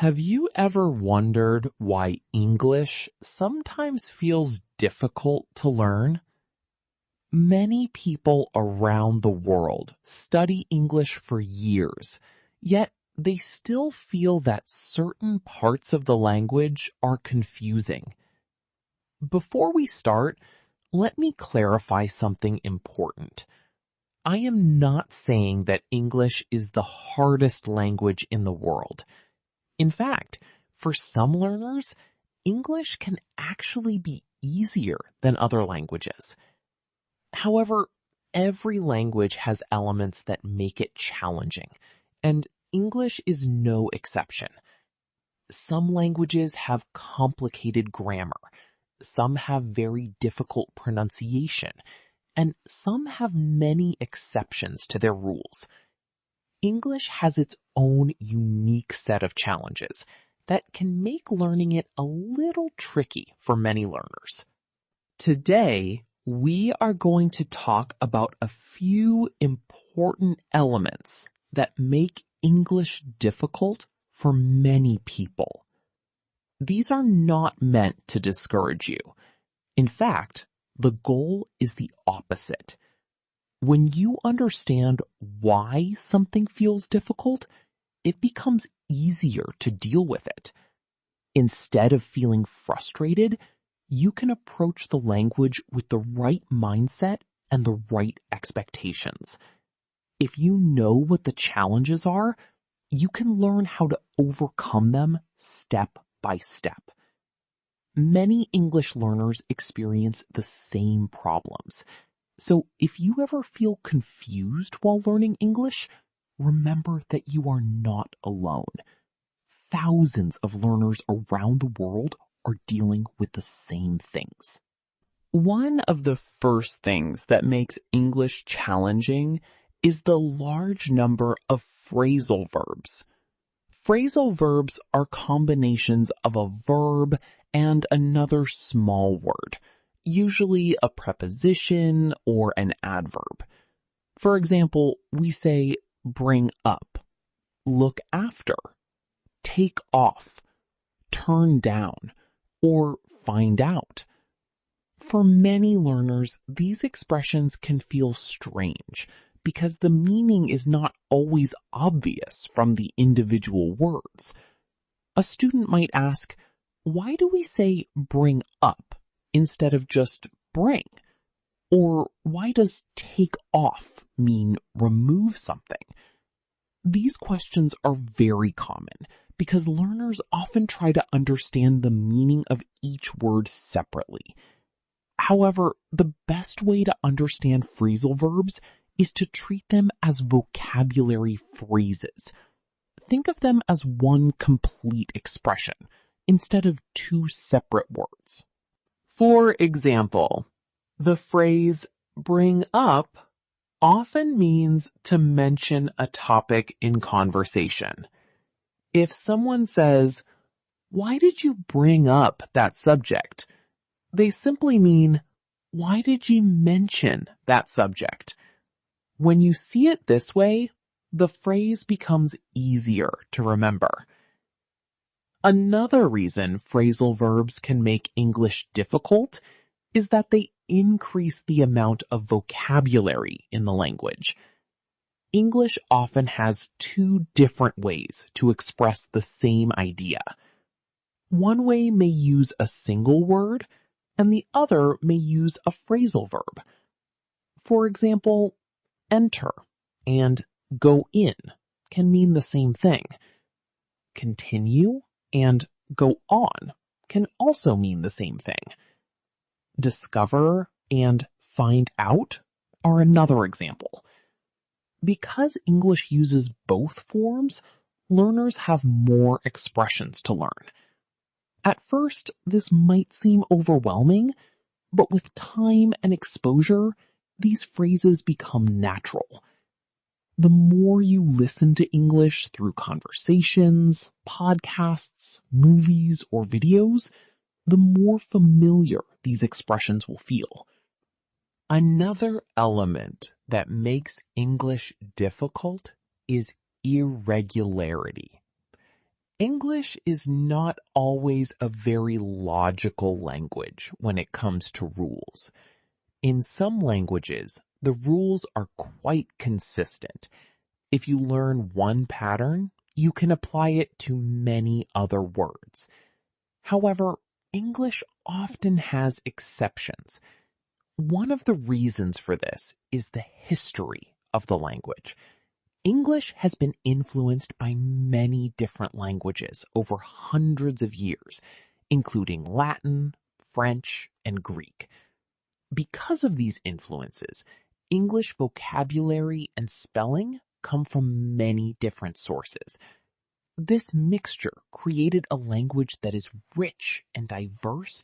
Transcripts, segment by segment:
Have you ever wondered why English sometimes feels difficult to learn? Many people around the world study English for years, yet they still feel that certain parts of the language are confusing. Before we start, let me clarify something important. I am not saying that English is the hardest language in the world. In fact, for some learners, English can actually be easier than other languages. However, every language has elements that make it challenging, and English is no exception. Some languages have complicated grammar, some have very difficult pronunciation, and some have many exceptions to their rules. English has its own unique set of challenges that can make learning it a little tricky for many learners. Today, we are going to talk about a few important elements that make English difficult for many people. These are not meant to discourage you. In fact, the goal is the opposite. When you understand why something feels difficult, it becomes easier to deal with it. Instead of feeling frustrated, you can approach the language with the right mindset and the right expectations. If you know what the challenges are, you can learn how to overcome them step by step. Many English learners experience the same problems. So if you ever feel confused while learning English, remember that you are not alone. Thousands of learners around the world are dealing with the same things. One of the first things that makes English challenging is the large number of phrasal verbs. Phrasal verbs are combinations of a verb and another small word, usually a preposition or an adverb. For example, we say bring up, look after, take off, turn down, or find out. For many learners, these expressions can feel strange because the meaning is not always obvious from the individual words. A student might ask, why do we say bring up instead of just bring? Or why does take off mean remove something? These questions are very common because learners often try to understand the meaning of each word separately. However, the best way to understand phrasal verbs is to treat them as vocabulary phrases. Think of them as one complete expression instead of two separate words. For example, the phrase bring up often means to mention a topic in conversation. If someone says, why did you bring up that subject? They simply mean, why did you mention that subject? When you see it this way, the phrase becomes easier to remember. Another reason phrasal verbs can make English difficult is that they increase the amount of vocabulary in the language. English often has two different ways to express the same idea. One way may use a single word, and the other may use a phrasal verb. For example, enter and go in can mean the same thing. Continue and go on can also mean the same thing. Discover and find out are another example. Because English uses both forms, learners have more expressions to learn. At first, this might seem overwhelming, but with time and exposure, these phrases become natural. The more you listen to English through conversations, podcasts, movies, or videos, the more familiar these expressions will feel. Another element that makes English difficult is irregularity. English is not always a very logical language when it comes to rules. In some languages, the rules are quite consistent. If you learn one pattern, you can apply it to many other words. However, English often has exceptions. One of the reasons for this is the history of the language. English has been influenced by many different languages over hundreds of years, including Latin, French, and Greek. Because of these influences, English vocabulary and spelling come from many different sources. This mixture created a language that is rich and diverse,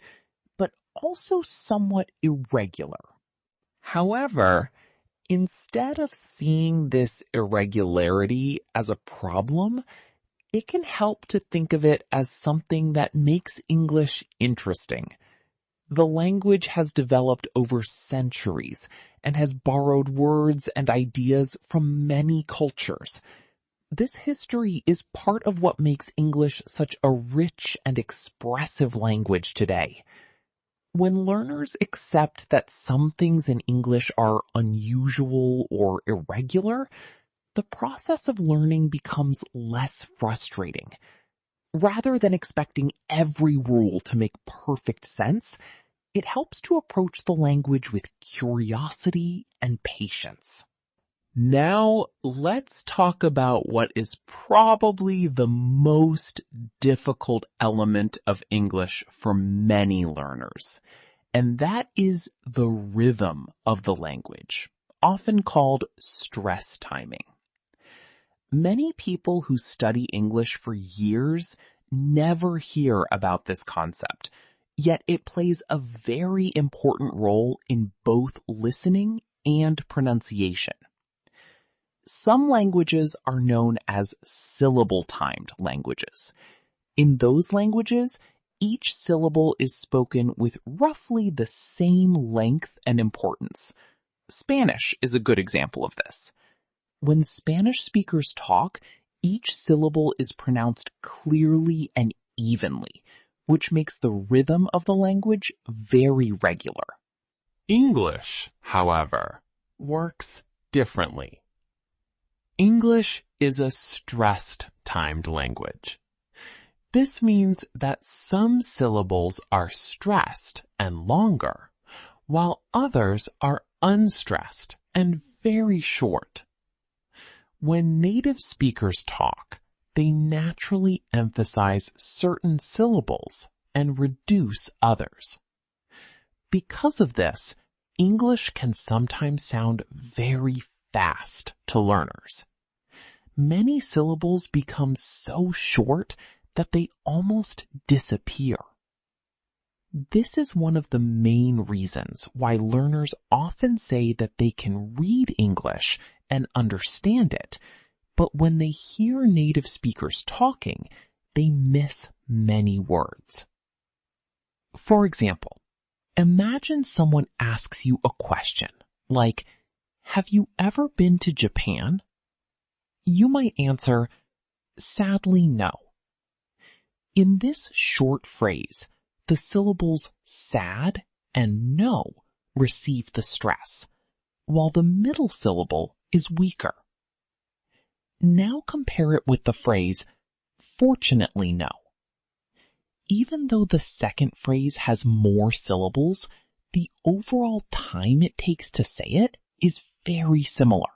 but also somewhat irregular. However, instead of seeing this irregularity as a problem, it can help to think of it as something that makes English interesting. The language has developed over centuries and has borrowed words and ideas from many cultures. This history is part of what makes English such a rich and expressive language today. When learners accept that some things in English are unusual or irregular, the process of learning becomes less frustrating. Rather than expecting every rule to make perfect sense, it helps to approach the language with curiosity and patience. Now, let's talk about what is probably the most difficult element of English for many learners, and that is the rhythm of the language, often called stress timing. Many people who study English for years never hear about this concept, yet it plays a very important role in both listening and pronunciation. Some languages are known as syllable-timed languages. In those languages, each syllable is spoken with roughly the same length and importance. Spanish is a good example of this. When Spanish speakers talk, each syllable is pronounced clearly and evenly, which makes the rhythm of the language very regular. English, however, works differently. English is a stressed-timed language. This means that some syllables are stressed and longer, while others are unstressed and very short. When native speakers talk, they naturally emphasize certain syllables and reduce others. Because of this, English can sometimes sound very fast to learners. Many syllables become so short that they almost disappear. This is one of the main reasons why learners often say that they can read English and understand it, but when they hear native speakers talking, they miss many words. For example, imagine someone asks you a question like, "Have you ever been to Japan?" You might answer, "Sadly, no." In this short phrase, the syllables sad and no receive the stress, while the middle syllable is weaker. Now compare it with the phrase, "Fortunately, no." Even though the second phrase has more syllables, the overall time it takes to say it is very similar.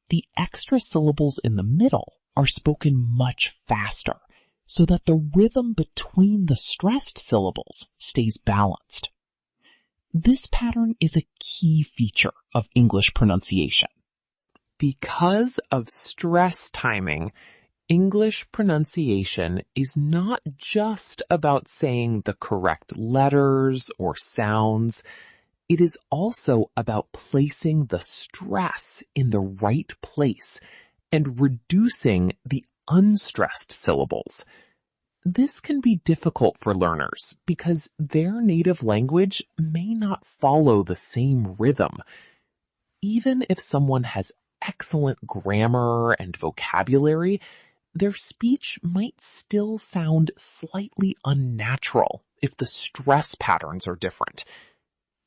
The extra syllables in the middle are spoken much faster, so that the rhythm between the stressed syllables stays balanced. This pattern is a key feature of English pronunciation. Because of stress timing, English pronunciation is not just about saying the correct letters or sounds. It is also about placing the stress in the right place and reducing the unstressed syllables. This can be difficult for learners because their native language may not follow the same rhythm. Even if someone has excellent grammar and vocabulary, their speech might still sound slightly unnatural if the stress patterns are different.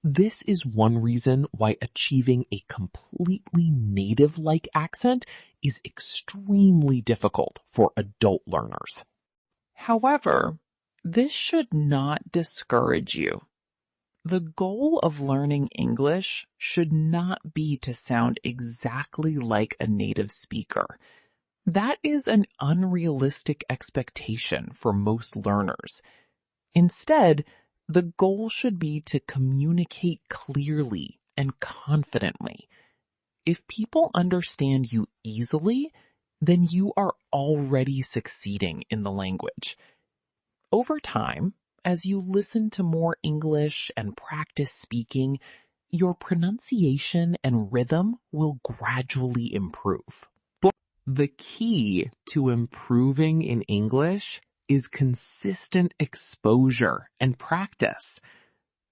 This is one reason why achieving a completely native-like accent is extremely difficult for adult learners. However, this should not discourage you. The goal of learning English should not be to sound exactly like a native speaker. That is an unrealistic expectation for most learners. Instead, the goal should be to communicate clearly and confidently. If people understand you easily, then you are already succeeding in the language. Over time, as you listen to more English and practice speaking, your pronunciation and rhythm will gradually improve. The key to improving in English is consistent exposure and practice.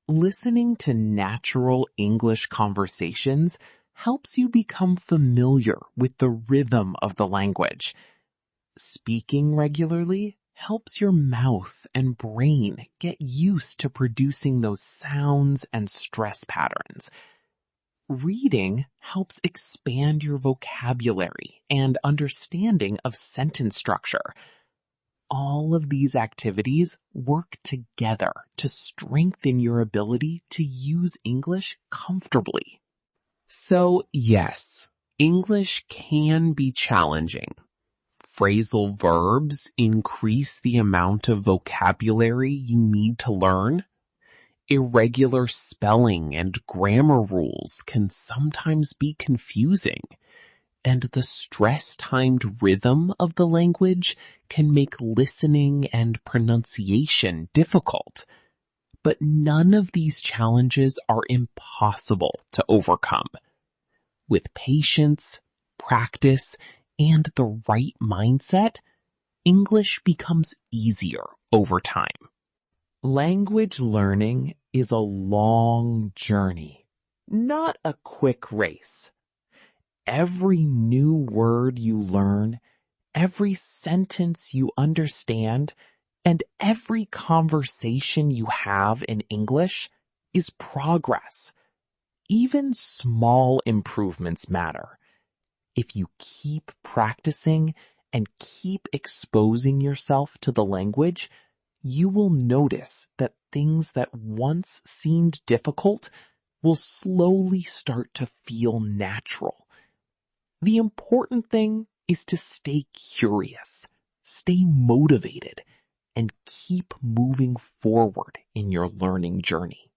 Listening to natural English conversations helps you become familiar with the rhythm of the language. Speaking regularly helps your mouth and brain get used to producing those sounds and stress patterns. Reading helps expand your vocabulary and understanding of sentence structure. All of these activities work together to strengthen your ability to use English comfortably. So yes, English can be challenging. Phrasal verbs increase the amount of vocabulary you need to learn. Irregular spelling and grammar rules can sometimes be confusing, and the stress-timed rhythm of the language can make listening and pronunciation difficult. But none of these challenges are impossible to overcome. With patience, practice, and the right mindset, English becomes easier over time. Language learning is a long journey, not a quick race. Every new word you learn, every sentence you understand, and every conversation you have in English is progress. Even small improvements matter. If you keep practicing and keep exposing yourself to the language, you will notice that things that once seemed difficult will slowly start to feel natural. The important thing is to stay curious, stay motivated, and keep moving forward in your learning journey.